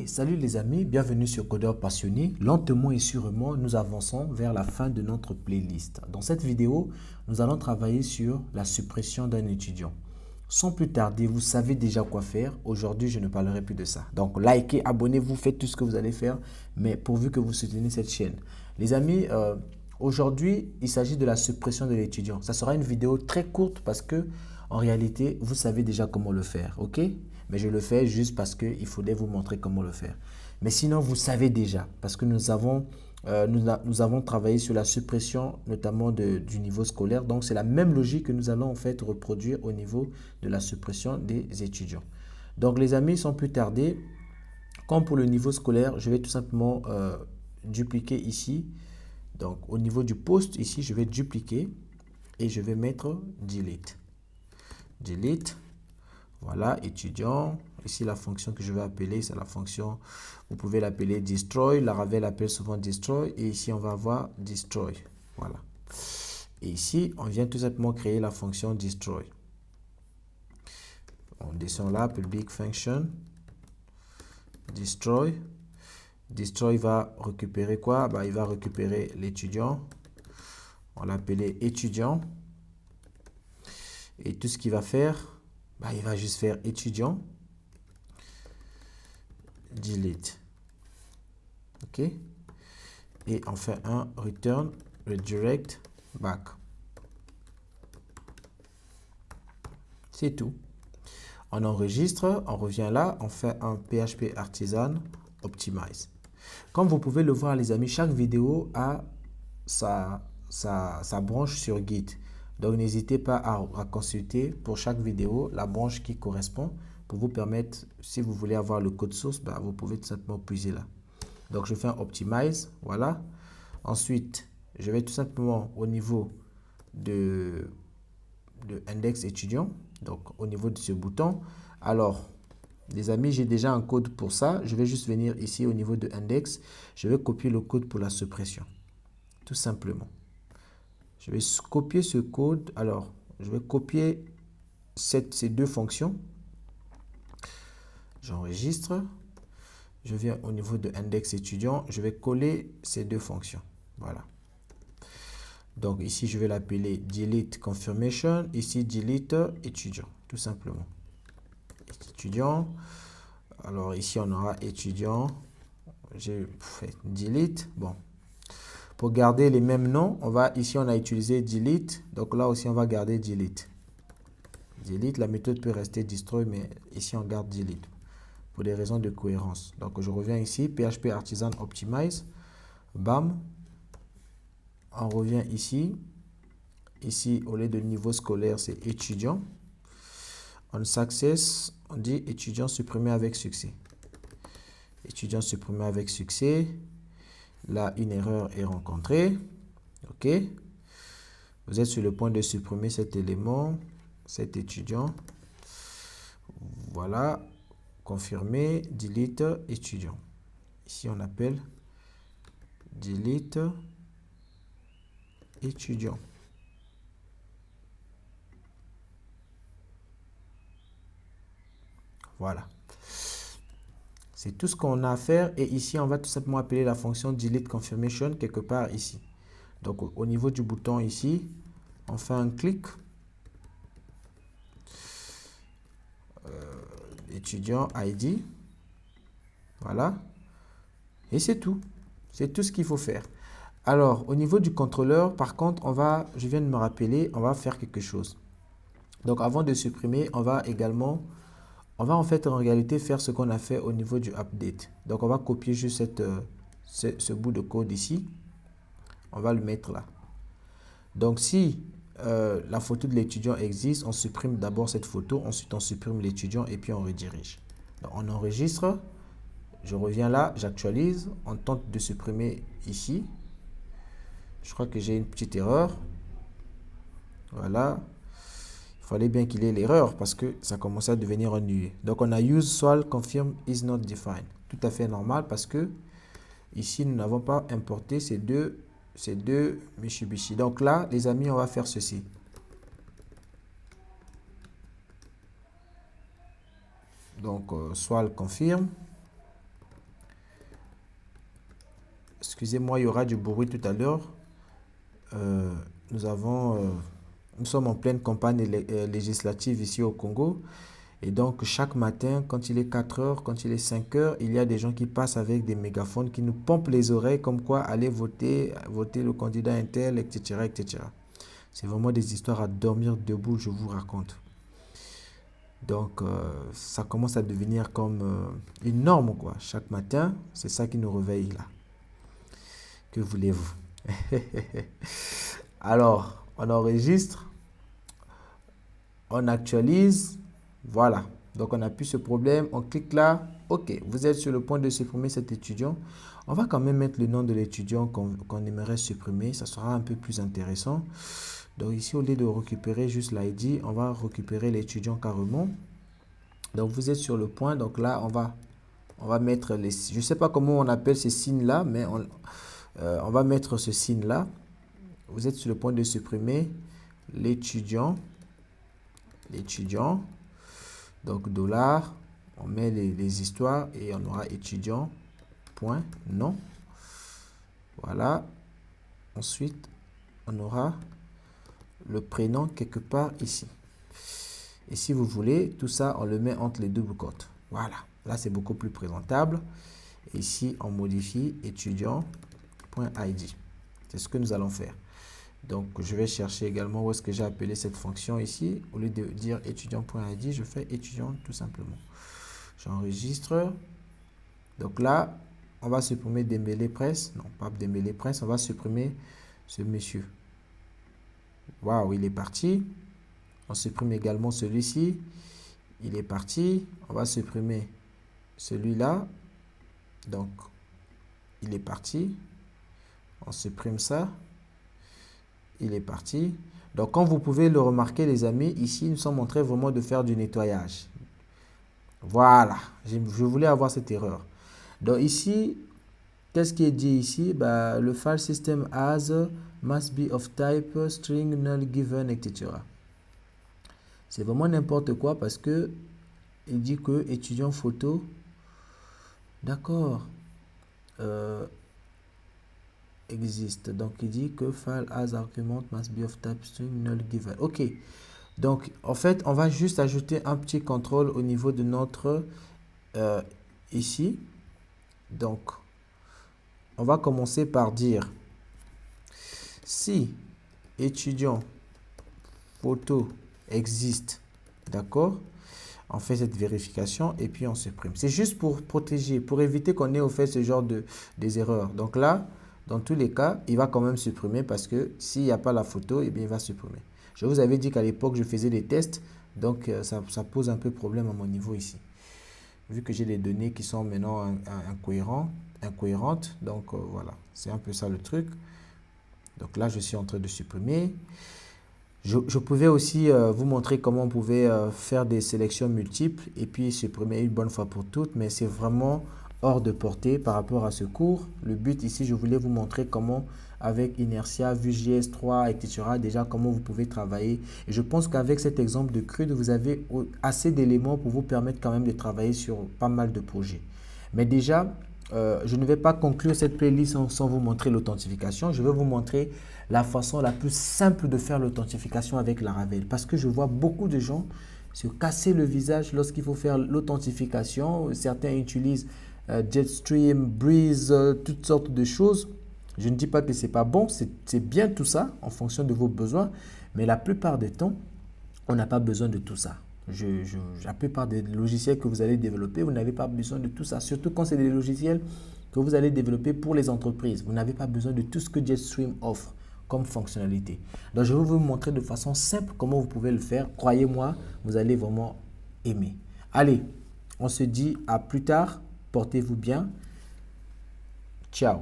Salut les amis, bienvenue sur Codeur Passionné. Lentement et sûrement, nous avançons vers la fin de notre playlist. Dans cette vidéo, nous allons travailler sur la suppression d'un étudiant. Sans plus tarder, vous savez déjà quoi faire. Aujourd'hui, je ne parlerai plus de ça. Donc, likez, abonnez-vous, faites tout ce que vous allez faire, mais pourvu que vous soutenez cette chaîne. Les amis, aujourd'hui, il s'agit de la suppression de l'étudiant. Ça sera une vidéo très courte parce que, en réalité, vous savez déjà comment le faire, ok? Mais je le fais juste parce qu'il faudrait vous montrer comment le faire. Mais sinon, vous savez déjà, parce que nous avons travaillé sur la suppression notamment du niveau scolaire. Donc, c'est la même logique que nous allons en fait reproduire au niveau de la suppression des étudiants. Donc, les amis, sans plus tarder, comme pour le niveau scolaire, je vais tout simplement dupliquer ici. Donc, au niveau du poste, ici, je vais dupliquer et je vais mettre delete. Delete. Voilà, étudiant. Ici, la fonction que je vais appeler, c'est la fonction, vous pouvez l'appeler destroy. Laravel appelle souvent destroy. Et ici, on va avoir destroy. Voilà. Et ici, on vient tout simplement créer la fonction destroy. On descend là, public function, destroy. Destroy va récupérer quoi? Il va récupérer l'étudiant. On l'appelait étudiant. Et tout ce qu'il va faire, il va juste faire étudiant. Delete. OK. Et on fait un return redirect back. C'est tout. On enregistre, on revient là, on fait un PHP Artisan Optimize. Comme vous pouvez le voir les amis, chaque vidéo a sa branche sur Git. Donc n'hésitez pas à consulter pour chaque vidéo la branche qui correspond pour vous permettre, si vous voulez avoir le code source, vous pouvez tout simplement puiser là. Donc je fais un Optimize, voilà. Ensuite, je vais tout simplement au niveau de index étudiant, donc au niveau de ce bouton. Alors, les amis, j'ai déjà un code pour ça. Je vais juste venir ici au niveau de index. Je vais copier le code pour la suppression, tout simplement. Je vais copier ce code. Alors, je vais copier ces deux fonctions. J'enregistre. Je viens au niveau de index étudiant. Je vais coller ces deux fonctions. Voilà. Donc ici, je vais l'appeler delete confirmation. Ici, delete étudiant, tout simplement. Étudiant. Alors ici, on aura étudiant. J'ai fait delete. Bon. Pour garder les mêmes noms, ici, on a utilisé delete. Donc là aussi, on va garder delete. Delete, la méthode peut rester destroy, mais ici, on garde delete. Pour des raisons de cohérence. Donc je reviens ici, PHP Artisan Optimize. Bam. On revient ici. Ici, au lieu de niveau scolaire, c'est étudiant. On success, on dit étudiant supprimé avec succès. Étudiant supprimé avec succès. Là, une erreur est rencontrée. OK. Vous êtes sur le point de supprimer cet élément, cet étudiant. Voilà. Confirmer, delete étudiant. Ici, on appelle delete étudiant. Voilà. C'est tout ce qu'on a à faire. Et ici, on va tout simplement appeler la fonction delete confirmation quelque part ici. Donc, au niveau du bouton ici, on fait un clic. Étudiant ID. Voilà. Et c'est tout. C'est tout ce qu'il faut faire. Alors, au niveau du contrôleur, par contre, je viens de me rappeler, on va faire quelque chose. Donc, avant de supprimer, on va en fait, en réalité, faire ce qu'on a fait au niveau du update. Donc, on va copier juste ce bout de code ici. On va le mettre là. Donc, si la photo de l'étudiant existe, on supprime d'abord cette photo. Ensuite, on supprime l'étudiant et puis on redirige. Donc, on enregistre. Je reviens là, j'actualise. On tente de supprimer ici. Je crois que j'ai une petite erreur. Voilà. Il fallait bien qu'il y ait l'erreur parce que ça commençait à devenir ennuyeux. Donc, on a use sol confirm is not defined. Tout à fait normal parce que ici, nous n'avons pas importé ces deux Mitsubishi. Donc là, les amis, on va faire ceci. Donc, soit confirme. Excusez-moi, il y aura du bruit tout à l'heure. Nous sommes en pleine campagne législative ici au Congo. Et donc, chaque matin, quand il est 4 heures, quand il est 5 heures, il y a des gens qui passent avec des mégaphones qui nous pompent les oreilles comme quoi allez voter, voter le candidat intel, etc., etc. C'est vraiment des histoires à dormir debout, je vous raconte. Donc, ça commence à devenir comme une norme, quoi. Chaque matin, c'est ça qui nous réveille là. Que voulez-vous? Alors, on enregistre, on actualise, voilà. Donc, on n'a plus ce problème, on clique là, ok, vous êtes sur le point de supprimer cet étudiant. On va quand même mettre le nom de l'étudiant qu'on aimerait supprimer, ça sera un peu plus intéressant. Donc ici, au lieu de récupérer juste l'ID, on va récupérer l'étudiant carrément. Donc vous êtes sur le point, donc là, on va mettre les... Je ne sais pas comment on appelle ces signes-là, mais on va mettre ce signe-là. Vous êtes sur le point de supprimer l'étudiant. L'étudiant. Donc dollar, on met les histoires et on aura étudiant, point, non. Voilà. Ensuite, on aura le prénom quelque part ici. Et si vous voulez, tout ça, on le met entre les doubles côtes. Voilà. Là, c'est beaucoup plus présentable. Et ici, on modifie étudiant.id. C'est ce que nous allons faire. Donc, je vais chercher également où est-ce que j'ai appelé cette fonction ici. Au lieu de dire étudiant.id, je fais étudiant tout simplement. J'enregistre. Donc là, on va supprimer Dembélé Presse. Non, pas Dembélé Presse. On va supprimer ce monsieur. Waouh, il est parti. On supprime également celui-ci. Il est parti. On va supprimer celui-là. Donc, il est parti. On supprime ça. Il est parti. Donc, comme vous pouvez le remarquer, les amis, ici, nous sommes en train vraiment de faire du nettoyage. Voilà. Je voulais avoir cette erreur. Donc, ici, qu'est-ce qui est dit ici? Bah, le file system as must be of type string null given, etc. C'est vraiment n'importe quoi parce que il dit que étudiant photo, d'accord, existe. Donc il dit que file as argument must be of type string null given. Ok. Donc en fait, on va juste ajouter un petit contrôle au niveau de notre ici. Donc on va commencer par dire si étudiant photo existe, d'accord, on fait cette vérification et puis on supprime. C'est juste pour protéger, pour éviter qu'on ait au fait ce genre des erreurs. Donc là, dans tous les cas, il va quand même supprimer parce que s'il n'y a pas la photo, eh bien, il va supprimer. Je vous avais dit qu'à l'époque, je faisais des tests, donc ça pose un peu problème à mon niveau ici. Vu que j'ai des données qui sont maintenant incohérentes, donc voilà, c'est un peu ça le truc. Donc là, je suis en train de supprimer. Je pouvais aussi vous montrer comment on pouvait faire des sélections multiples et puis supprimer une bonne fois pour toutes, mais c'est vraiment hors de portée par rapport à ce cours. Le but ici, je voulais vous montrer comment, avec Inertia, Vue.js 3, etc., déjà comment vous pouvez travailler. Et je pense qu'avec cet exemple de CRUD, vous avez assez d'éléments pour vous permettre quand même de travailler sur pas mal de projets. Mais déjà, je ne vais pas conclure cette playlist sans vous montrer l'authentification. Je vais vous montrer la façon la plus simple de faire l'authentification avec Laravel. Parce que je vois beaucoup de gens se casser le visage lorsqu'il faut faire l'authentification. Certains utilisent Jetstream, Breeze, toutes sortes de choses. Je ne dis pas que ce n'est pas bon, c'est bien tout ça en fonction de vos besoins. Mais la plupart des temps, on n'a pas besoin de tout ça. La plupart des logiciels que vous allez développer, vous n'avez pas besoin de tout ça. Surtout quand c'est des logiciels que vous allez développer pour les entreprises. Vous n'avez pas besoin de tout ce que Jetstream offre comme fonctionnalité. Donc, je vais vous montrer de façon simple comment vous pouvez le faire. Croyez-moi, vous allez vraiment aimer. Allez, on se dit à plus tard. Portez-vous bien. Ciao.